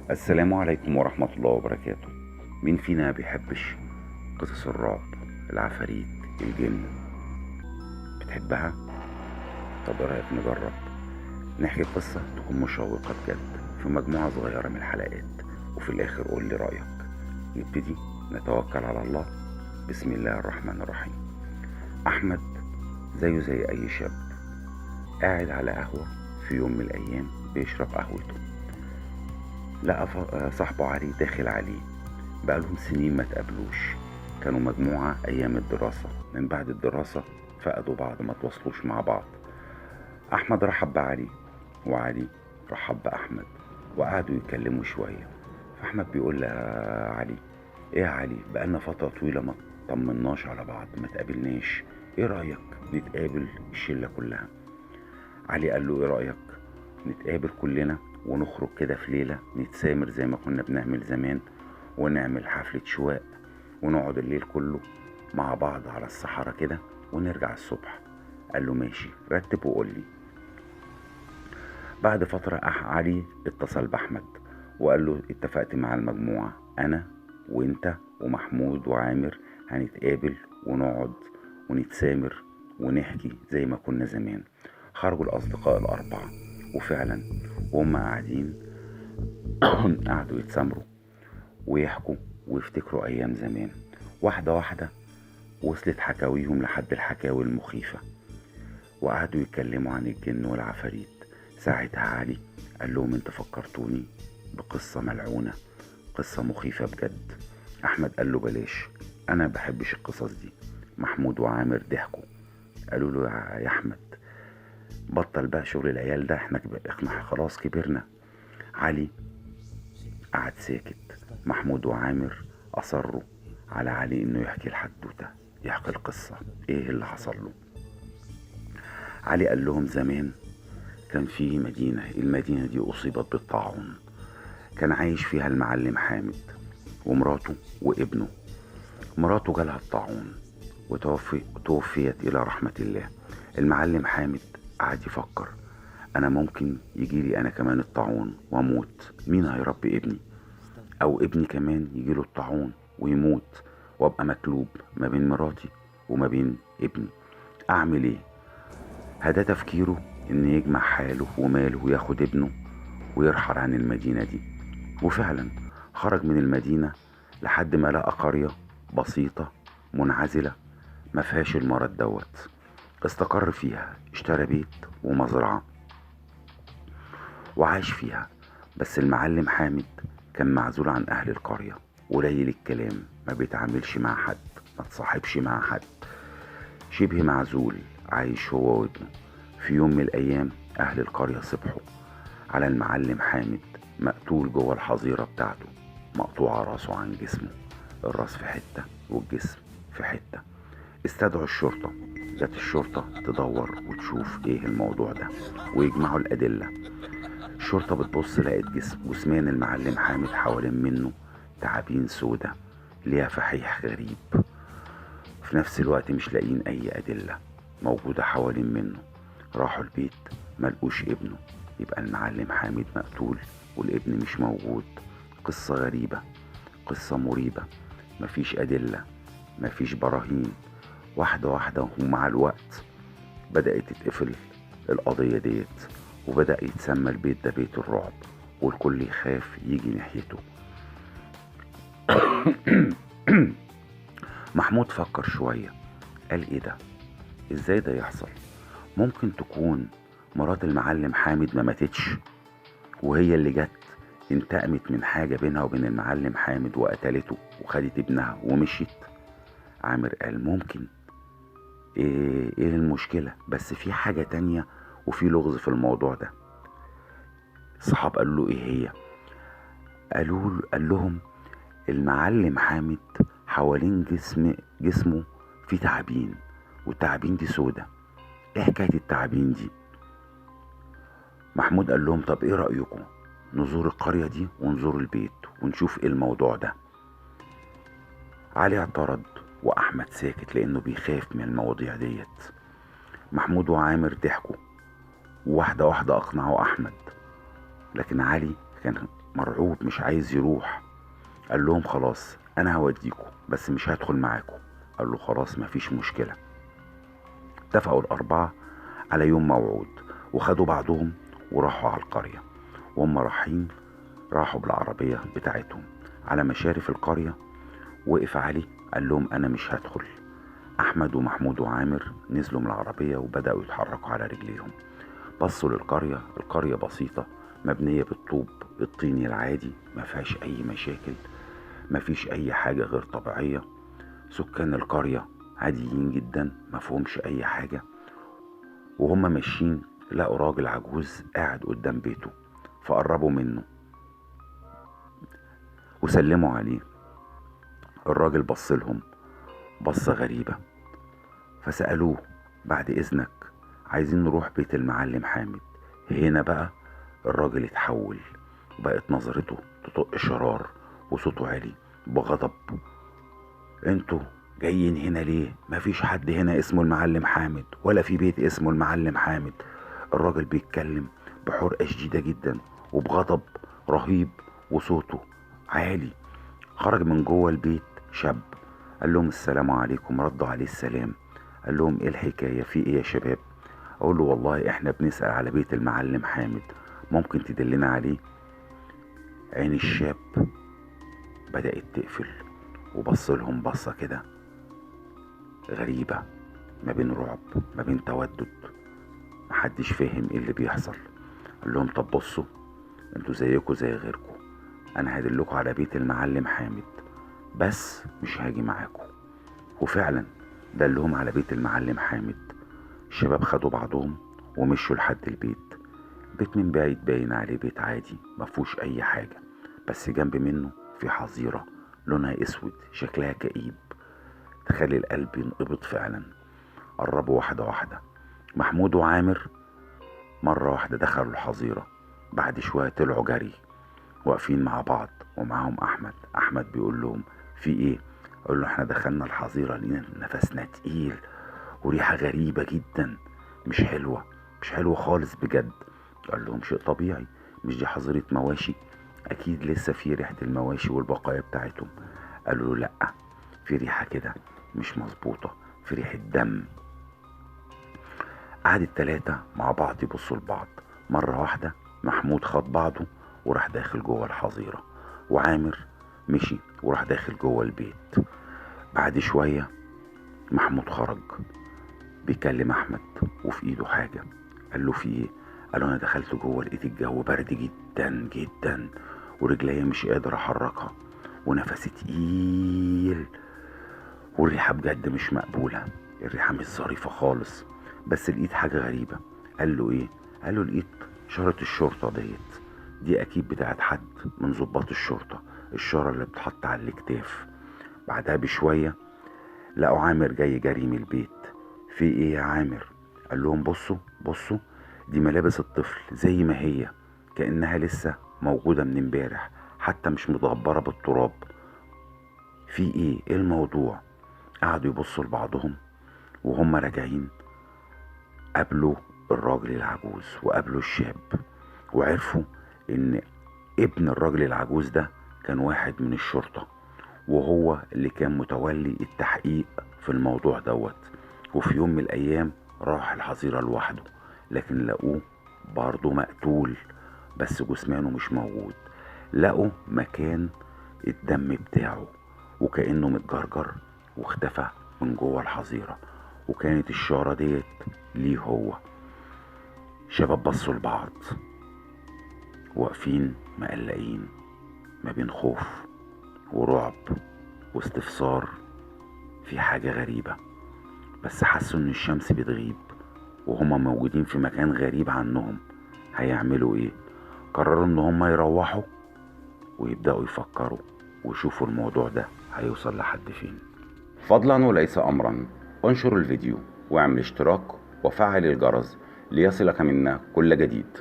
السلام عليكم ورحمة الله وبركاته. مين فينا ما بيحبش قصص الرعب، العفاريت، الجن؟ بتحبها؟ طب ايه رأيك نجرب نحكي قصة تكون مشوقة بجد في مجموعة صغيرة من الحلقات، وفي الآخر قول لي رأيك. نبتدي، نتوكل على الله. بسم الله الرحمن الرحيم. أحمد زيه زي أي شاب قاعد على قهوة في يوم من الأيام بيشرب قهوته. لقى صاحبه علي داخل عليه، بقالهم سنين ما تقابلوش. كانوا مجموعة أيام الدراسة، من بعد الدراسة فقدوا بعض، ما تواصلوش مع بعض. أحمد رحب بعلي وعلي رحب بأحمد، وقعدوا يتكلموا شوية. فأحمد بيقول لعلي: إيه يا علي، بقالنا فترة طويلة ما طمناش على بعض، ما تقابلناش. إيه رأيك نتقابل الشلة كلها؟ علي قال له: إيه رأيك نتقابل كلنا ونخرج كده في ليلة، نتسامر زي ما كنا بنعمل زمان، ونعمل حفلة شواء، ونقعد الليل كله مع بعض على الصحراء كده، ونرجع الصبح. قال له: ماشي، رتب وقول لي. بعد فترة علي اتصل بأحمد وقال له: اتفقت مع المجموعة، أنا وإنت ومحمود وعامر هنتقابل ونقعد ونتسامر ونحكي زي ما كنا زمان. خرجوا الأصدقاء الأربعة، وفعلا وهم قاعدين قعدوا يتسامروا ويحكوا ويفتكروا أيام زمان. واحدة واحدة وصلت حكاويهم لحد الحكاوي المخيفة، وقعدوا يتكلموا عن الجن والعفاريت. ساعتها علي قال لهم: انت فكرتوني بقصة ملعونة، قصة مخيفة بجد. أحمد قال له: بلاش، أنا بحبش القصص دي. محمود وعامر ضحكوا، قالوا له: يا أحمد، بطل بقى شغل العيال ده، احنا خلاص كبرنا. علي قعد ساكت. محمود وعامر أصروا على علي إنه يحكي الحدوتة، يحكي القصة، إيه اللي حصل له. علي قال لهم: زمان كان في المدينة دي أصيبت بالطاعون. كان عايش فيها المعلم حامد ومراته وابنه. مراته جالها الطاعون وتوفيت إلى رحمة الله. المعلم حامد قعد يفكر: أنا ممكن يجيلي أنا كمان الطاعون وأموت، مين هيربي ابني؟ أو ابني كمان يجيله الطاعون ويموت، وأبقى مكلوب ما بين مراتي وما بين ابني. أعمل إيه؟ هدا تفكيره إن يجمع حاله وماله وياخد ابنه ويرحل عن المدينة دي. وفعلا خرج من المدينة لحد ما لقى قرية بسيطة منعزلة ما فيهاش المرض دوت. استقر فيها، اشترى بيت ومزرعة وعاش فيها. بس المعلم حامد كان معزول عن أهل القرية، قليل الكلام، ما بيتعاملش مع حد، ما تصاحبش مع حد، شبه معزول، عايش هو وابنه. في يوم من الأيام أهل القرية صبحوا على المعلم حامد مقتول جوه الحظيرة بتاعته، مقطوع راسه عن جسمه، الراس في حتة والجسم في حتة. استدعوا الشرطة. جت الشرطة تدور وتشوف ايه الموضوع ده ويجمعوا الأدلة. الشرطة بتبص لقت جثمان المعلم حامد حوالين منه تعابين سودة ليها فحيح غريب. في نفس الوقت مش لاقيين أي أدلة موجودة حوالين منه. راحوا البيت ملقوش ابنه، يبقى المعلم حامد مقتول والابن مش موجود. قصة غريبة، قصة مريبة، مفيش أدلة، مفيش براهين. واحدة واحدة ومع الوقت بدأت تتقفل القضية ديت، وبدأ يتسمى البيت ده بيت الرعب، والكل يخاف يجي ناحيته. محمود فكر شوية، قال: ايه ده؟ ازاي ده يحصل؟ ممكن تكون مرات المعلم حامد ما ماتتش، وهي اللي جت انتقمت من حاجة بينها وبين المعلم حامد وقتلته وخدت ابنها ومشيت. عامر قال: ممكن. ايه المشكلة؟ بس في حاجة تانية وفي لغز في الموضوع ده. الصحاب قالوا له: ايه هي؟ قال لهم: المعلم حامد حوالين جسمه في تعابين، والتعابين دي سودة. ايه حكاية التعابين دي؟ محمود قال لهم: طب ايه رأيكم نزور القرية دي ونزور البيت ونشوف ايه الموضوع ده؟ علي اعترض واحمد ساكت لانه بيخاف من المواضيع ديت. محمود وعامر ضحكوا، وواحدة واحدة اقنعوا احمد، لكن علي كان مرعوب مش عايز يروح. قال لهم خلاص انا هوديكم بس مش هدخل معاكم. قال له خلاص مفيش مشكلة. اتفقوا الأربعة على يوم موعود وخدوا بعضهم وراحوا على القرية. وهم رايحين راحوا بالعربية بتاعتهم على مشارف القرية. وقف علي قال لهم أنا مش هدخل. أحمد ومحمود وعامر نزلوا من العربية وبدأوا يتحركوا على رجليهم. بصوا للقرية. القرية بسيطة مبنية بالطوب الطيني العادي، ما فيهاش أي مشاكل، ما فيش أي حاجة غير طبيعية. سكان القرية عاديين جدا ما فيهمش أي حاجة. وهم ماشيين لقوا راجل عجوز قاعد قدام بيته، فقربوا منه وسلموا عليه. الراجل بص لهم بصة غريبة، فسألوه بعد إذنك عايزين نروح بيت المعلم حامد. هنا بقى الراجل اتحول، بقت نظرته تطق شرار وصوته عالي بغضب. انتوا جايين هنا ليه؟ مفيش حد هنا اسمه المعلم حامد ولا في بيت اسمه المعلم حامد. الراجل بيتكلم بحرقة شديدة جدا وبغضب رهيب وصوته عالي. خرج من جوه البيت شاب قال لهم السلام عليكم. ردوا عليه السلام. قال لهم ايه الحكاية، في ايه يا شباب؟ اقول له والله احنا بنسأل على بيت المعلم حامد، ممكن تدلنا عليه؟ عين الشاب بدأت تقفل وبص لهم بصة كده غريبة ما بين رعب ما بين تودد، محدش فاهم ايه اللي بيحصل. قال لهم طب بصوا، انتوا زيكوا زي غيركوا، انا هدلكوا على بيت المعلم حامد بس مش هاجي معاكوا. وفعلا دلهم على بيت المعلم حامد. الشباب خدوا بعضهم ومشوا لحد البيت. بيت من بعيد باين عليه بيت عادي مفهوش اي حاجة، بس جنب منه في حظيرة لونها اسود شكلها كئيب تخلي القلب ينقبض فعلا. قربوا واحدة واحدة. محمود وعامر مرة واحدة دخلوا الحظيرة، بعد شوية طلعوا جري واقفين مع بعض ومعاهم أحمد. أحمد بيقول لهم في ايه؟ قال له احنا دخلنا الحظيرة لقينا نفسنا تقيل وريحة غريبة جدا مش حلوة، مش حلوة خالص بجد. قال لهم شيء طبيعي، مش دي حظيرة مواشي؟ اكيد لسه في ريحة المواشي والبقايا بتاعتهم. قالوا له لا، في ريحة كده مش مظبوطة، في ريحة دم. قعد التلاتة مع بعض يبصوا لبعض. مرة واحدة محمود خد بعضه وراح داخل جوه الحظيرة، وعامر مشي وراح داخل جوه البيت. بعد شوية محمود خرج بيكلم احمد وفي ايده حاجة. قال له في ايه؟ قال له انا دخلت جوه لقيت الجو برد جدا جدا ورجليا مش قادر احركها ونفسي تقيل والريحة بجد مش مقبولة، الريحة مش ظريفة خالص. بس لقيت حاجة غريبة. قال له ايه؟ قال له لقيت شارة الشرطة دي اكيد بتاعت حد من ضباط الشرطة، الشارة اللي بتحط على الاكتاف. بعدها بشوية لقوا عامر جاي جري من البيت. في ايه يا عامر؟ قال لهم بصوا بصوا، دي ملابس الطفل زي ما هي كأنها لسه موجودة من امبارح، حتى مش متغبرة بالتراب. في ايه الموضوع؟ قعدوا يبصوا لبعضهم وهم راجعين. قابلوا الراجل العجوز وقابلوا الشاب وعرفوا ان ابن الراجل العجوز ده كان واحد من الشرطة، وهو اللي كان متولي التحقيق في الموضوع دوت. وفي يوم من الايام راح الحظيرة لوحده، لكن لقوه برضه مقتول بس جثمانه مش موجود. لقوا مكان الدم بتاعه وكأنه متجرجر واختفى من جوه الحظيرة، وكانت الشارة ديت ليه هو. شباب بصوا لبعض واقفين مقلقين ما بين خوف ورعب واستفسار، في حاجة غريبة. بس حسوا ان الشمس بتغيب وهما موجودين في مكان غريب عنهم. هيعملوا ايه؟ قرروا ان هما يروحوا ويبدأوا يفكروا ويشوفوا الموضوع ده هيوصل لحد فين. فضلا وليس امرا، انشر الفيديو واعمل اشتراك وفعل الجرس ليصلك منا كل جديد.